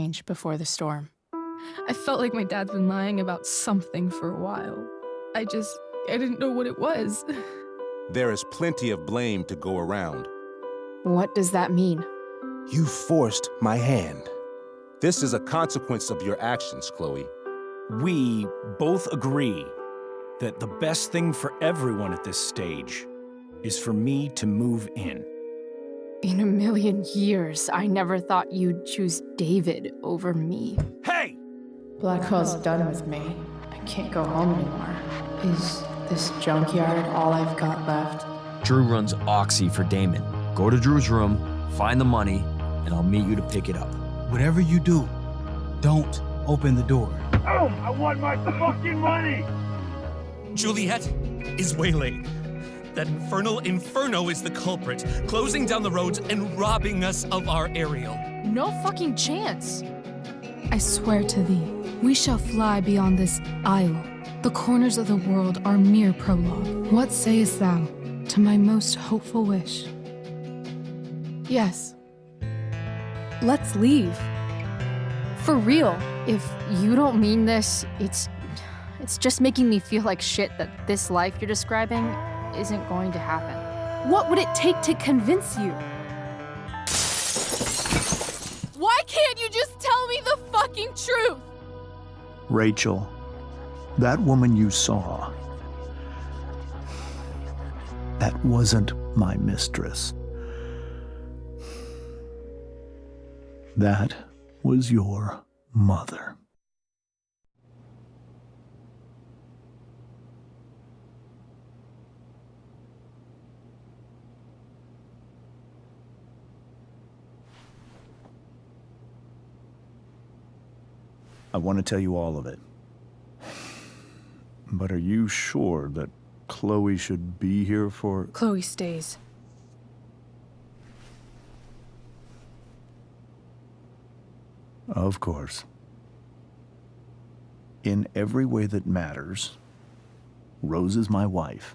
change before the storm. I felt like my dad's been lying about something for a while. I didn't know what it was. There is plenty of blame to go around. What does that mean? You forced my hand. This is a consequence of your actions, Chloe. We both agree that the best thing for everyone at this stage is for me to move in. In a million years, I never thought you'd choose David over me. Hey! Blackwell's done with me. I can't go home anymore. Is this junkyard all I've got left? Drew runs Oxy for Damon. Go to Drew's room, find the money, and I'll meet you to pick it up. Whatever you do, don't open the door. Oh, I want my fucking money! Juliet is waylaid. That infernal Inferno is the culprit, closing down the roads and robbing us of our Ariel. No fucking chance. I swear to thee, we shall fly beyond this isle. The corners of the world are mere prologue. What sayest thou to my most hopeful wish? Yes. Let's leave. For real. If you don't mean this, it's just making me feel like shit that this life you're describing isn't going to happen. What would it take to convince you? Why can't you just tell me the fucking truth? Rachel, that woman you saw, that wasn't my mistress. That was your mother. I want to tell you all of it. But are you sure that Chloe should be here for... Chloe stays. Of course. In every way that matters, Rose is my wife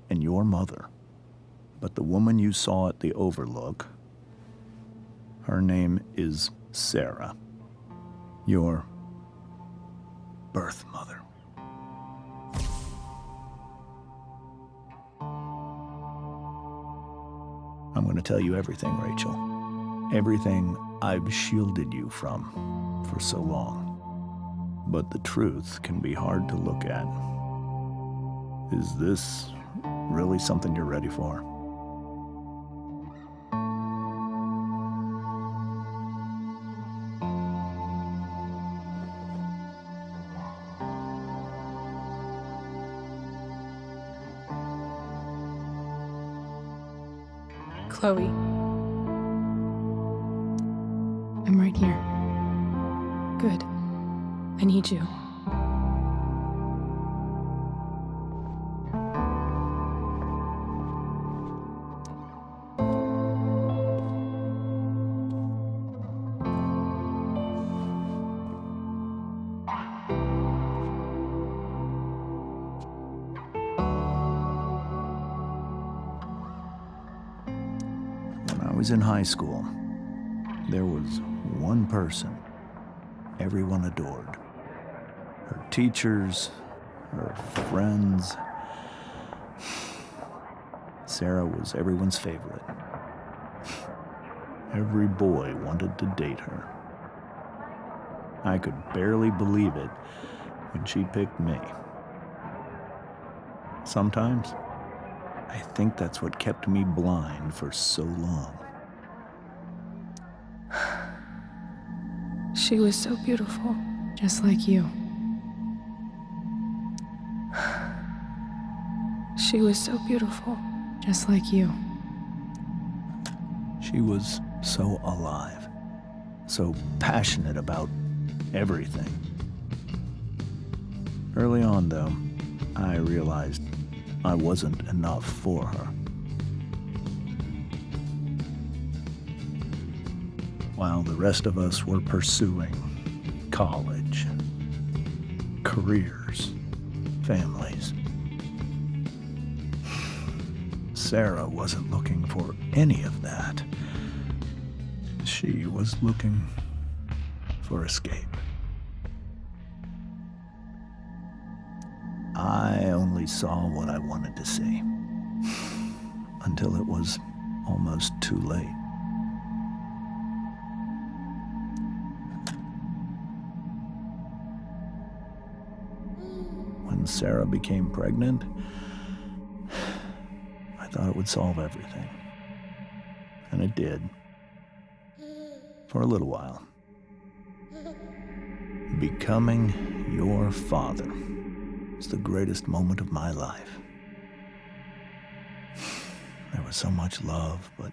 and your mother. But the woman you saw at the Overlook, her name is Sarah, your birth mother. I'm going to tell you everything, Rachel. Everything I've shielded you from for so long. But the truth can be hard to look at. Is this really something you're ready for? Chloe. I'm right here. Good. I need you. When I was in high school, there was one person everyone adored. Her teachers, her friends. Sarah was everyone's favorite. Every boy wanted to date her. I could barely believe it when she picked me. Sometimes, I think that's what kept me blind for so long. She was so beautiful, just like you. She was so beautiful, just like you. She was so alive, so passionate about everything. Early on, though, I realized I wasn't enough for her. While the rest of us were pursuing college, careers, families, Sarah wasn't looking for any of that. She was looking for escape. I only saw what I wanted to see, until it was almost too late. When Sarah became pregnant, I thought it would solve everything. And it did. For a little while. Becoming your father was the greatest moment of my life. There was so much love, but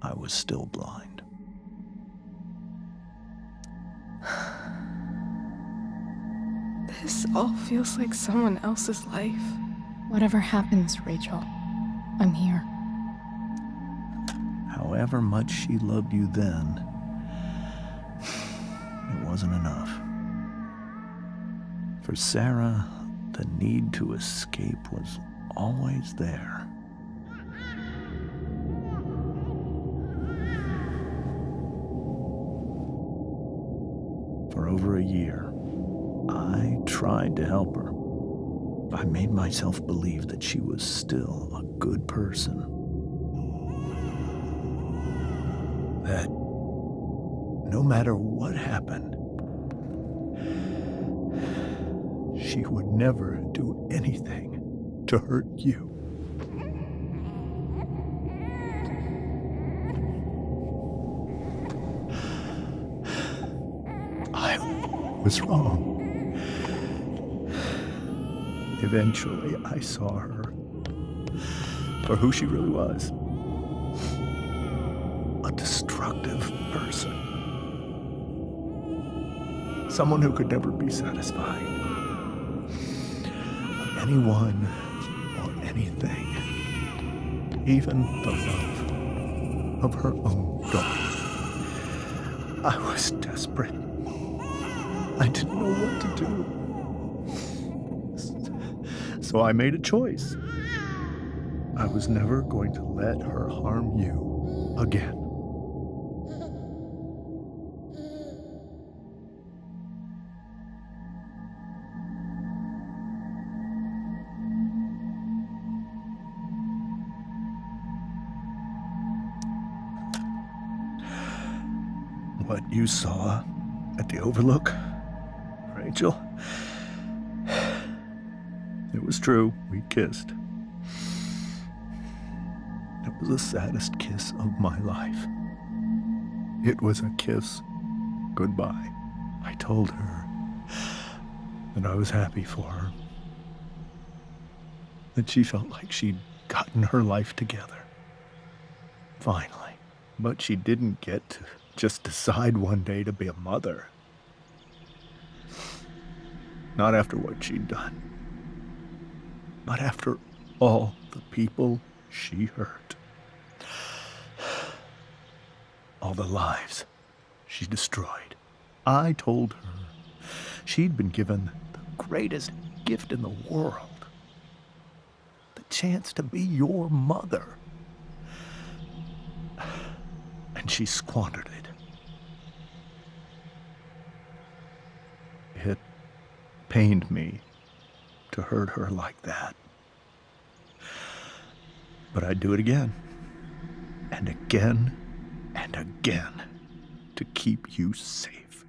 I was still blind. This all feels like someone else's life. Whatever happens, Rachel, I'm here. However much she loved you then, it wasn't enough. For Sarah, the need to escape was always there. For over a year, I tried to help her. I made myself believe that she was still a good person. That no matter what happened, she would never do anything to hurt you. I was wrong. Eventually, I saw her for who she really was. A destructive person. Someone who could never be satisfied with anyone or anything. Even the love of her own daughter. I was desperate. I didn't know what to do. So I made a choice. I was never going to let her harm you again. What you saw at the Overlook, Rachel, it was true. We kissed. It was the saddest kiss of my life. It was a kiss goodbye. I told her that I was happy for her. That she felt like she'd gotten her life together. Finally. But she didn't get to just decide one day to be a mother. Not after what she'd done. But after all the people she hurt. All the lives she destroyed. I told her she'd been given the greatest gift in the world. The chance to be your mother. And she squandered it. It pained me to hurt her like that. But I'd do it again, and again, and again, to keep you safe.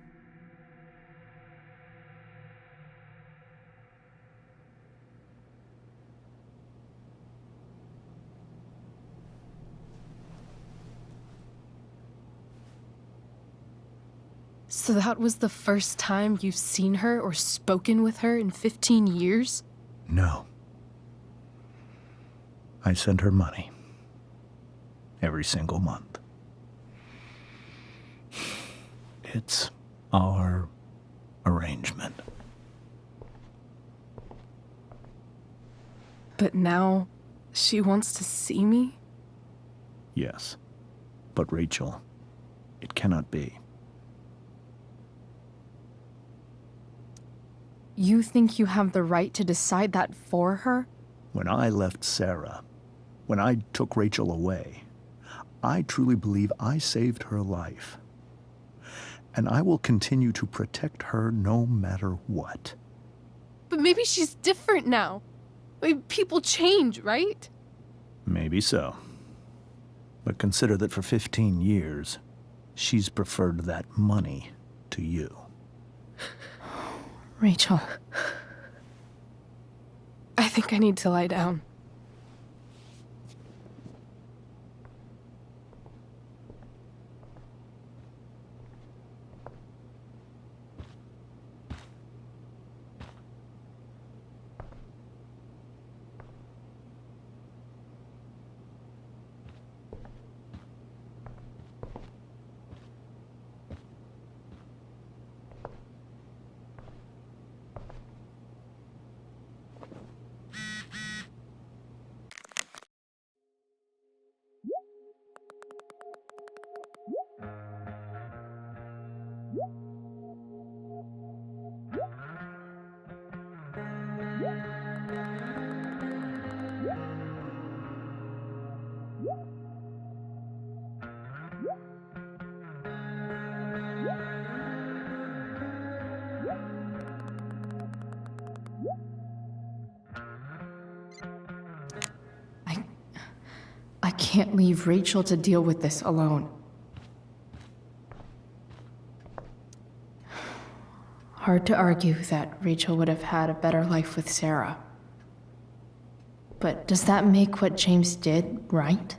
So that was the first time you've seen her or spoken with her in 15 years? No. I sent her money. Every single month. It's our arrangement. But now, she wants to see me? Yes. But Rachel, it cannot be. You think you have the right to decide that for her? When I left Sarah, when I took Rachel away, I truly believe I saved her life. And I will continue to protect her no matter what. But maybe she's different now. People change, right? Maybe so. But consider that for 15 years, she's preferred that money to you. Rachel. I think I need to lie down. I can't leave Rachel to deal with this alone. Hard to argue that Rachel would have had a better life with Sarah. But does that make what James did right?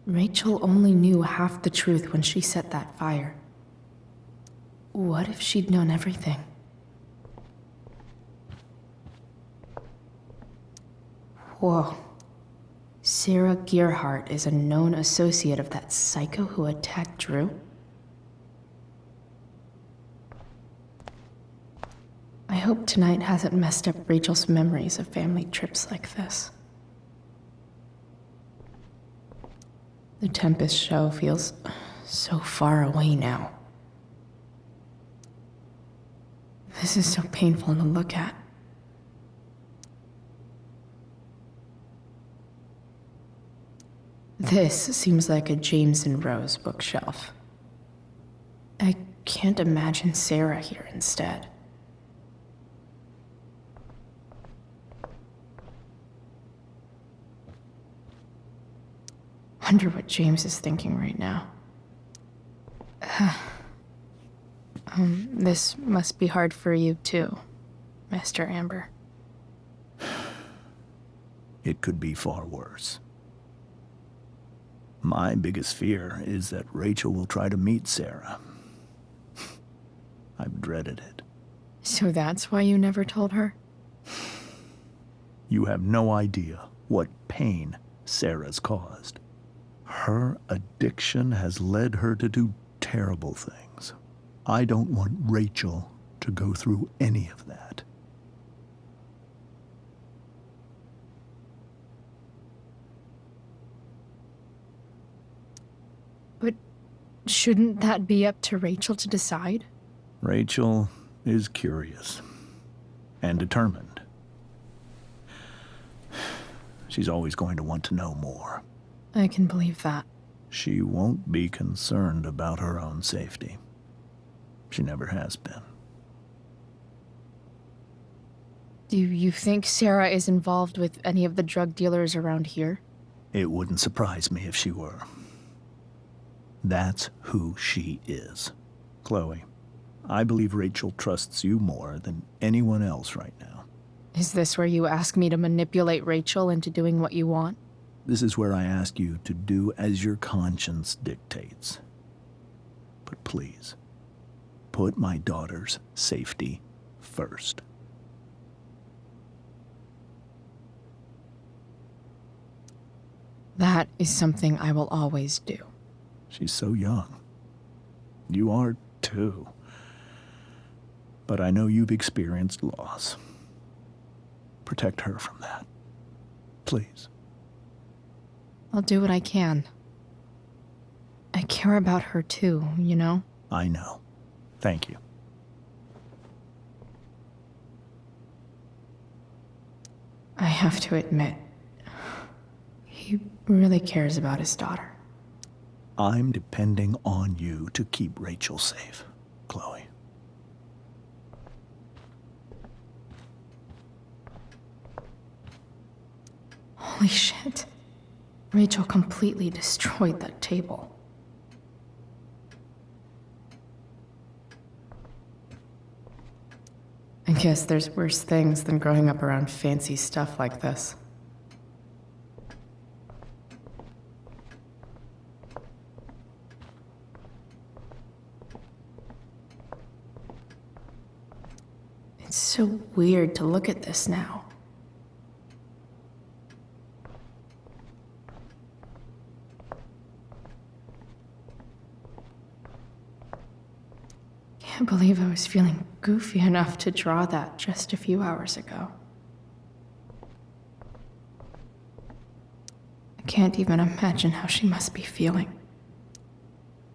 Rachel only knew half the truth when she set that fire. What if she'd known everything? Whoa. Sarah Gearhart is a known associate of that psycho who attacked Drew? I hope tonight hasn't messed up Rachel's memories of family trips like this. The Tempest show feels so far away now. This is so painful to look at. This seems like a James and Rose bookshelf. I can't imagine Sarah here instead. Wonder what James is thinking right now. This must be hard for you too, Master Amber. It could be far worse. My biggest fear is that Rachel will try to meet Sarah. I've dreaded it. So that's why you never told her? You have no idea what pain Sarah's caused. Her addiction has led her to do terrible things. I don't want Rachel to go through any of that. But shouldn't that be up to Rachel to decide? Rachel is curious and determined. She's always going to want to know more. I can believe that. She won't be concerned about her own safety. She never has been. Do you think Sarah is involved with any of the drug dealers around here? It wouldn't surprise me if she were. That's who she is. Chloe, I believe Rachel trusts you more than anyone else right now. Is this where you ask me to manipulate Rachel into doing what you want? This is where I ask you to do as your conscience dictates. But please, put my daughter's safety first. That is something I will always do. She's so young. You are too. But I know you've experienced loss. Protect her from that. Please. I'll do what I can. I care about her too, you know? I know. Thank you. I have to admit, he really cares about his daughter. I'm depending on you to keep Rachel safe, Chloe. Holy shit. Rachel completely destroyed that table. I guess there's worse things than growing up around fancy stuff like this. It's so weird to look at this now. Can't believe I was feeling goofy enough to draw that just a few hours ago. I can't even imagine how she must be feeling.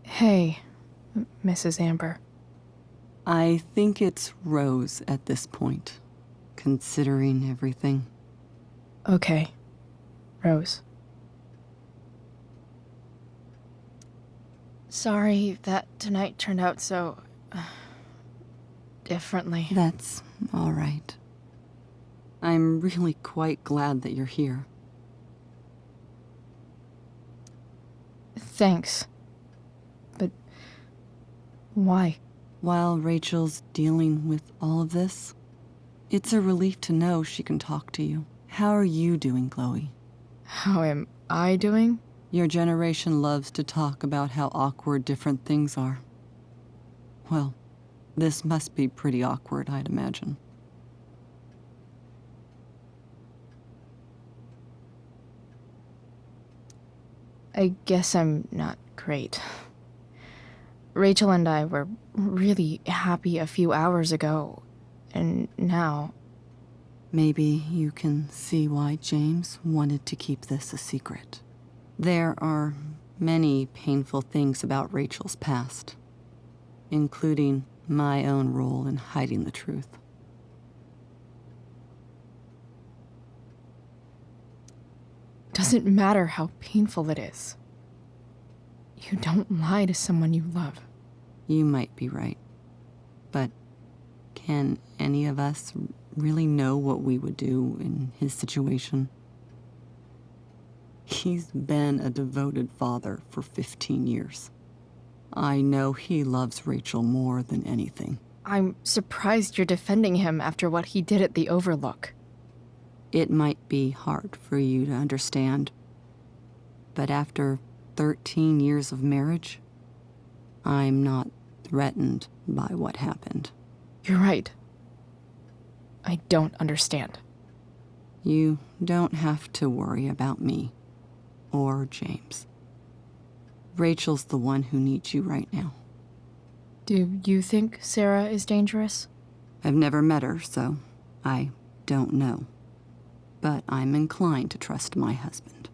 Hey, Mrs. Amber. I think it's Rose at this point, considering everything. Okay, Rose. Sorry that tonight turned out so differently. That's all right. I'm really quite glad that you're here. Thanks. But why? While Rachel's dealing with all of this, it's a relief to know she can talk to you. How are you doing, Chloe? How am I doing? Your generation loves to talk about how awkward different things are. Well, this must be pretty awkward, I'd imagine. I guess I'm not great. Rachel and I were really happy a few hours ago, and now... Maybe you can see why James wanted to keep this a secret. There are many painful things about Rachel's past, including my own role in hiding the truth. Doesn't matter how painful it is. You don't lie to someone you love. You might be right, but can any of us really know what we would do in his situation? He's been a devoted father for 15 years. I know he loves Rachel more than anything. I'm surprised you're defending him after what he did at the Overlook. It might be hard for you to understand, but after 13 years of marriage, I'm not threatened by what happened. You're right. I don't understand. You don't have to worry about me or James. Rachel's the one who needs you right now. Do you think Sarah is dangerous? I've never met her, so I don't know. But I'm inclined to trust my husband.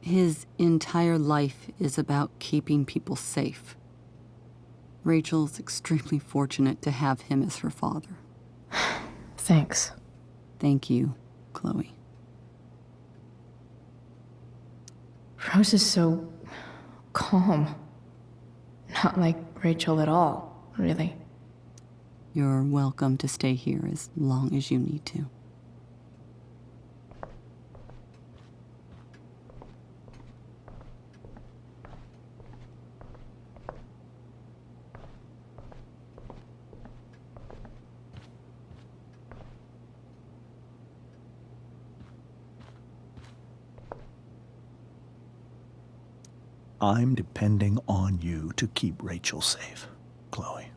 His entire life is about keeping people safe. Rachel's extremely fortunate to have him as her father. Thanks. Thank you, Chloe. Rose is so calm. Not like Rachel at all, really. You're welcome to stay here as long as you need to. I'm depending on you to keep Rachel safe, Chloe.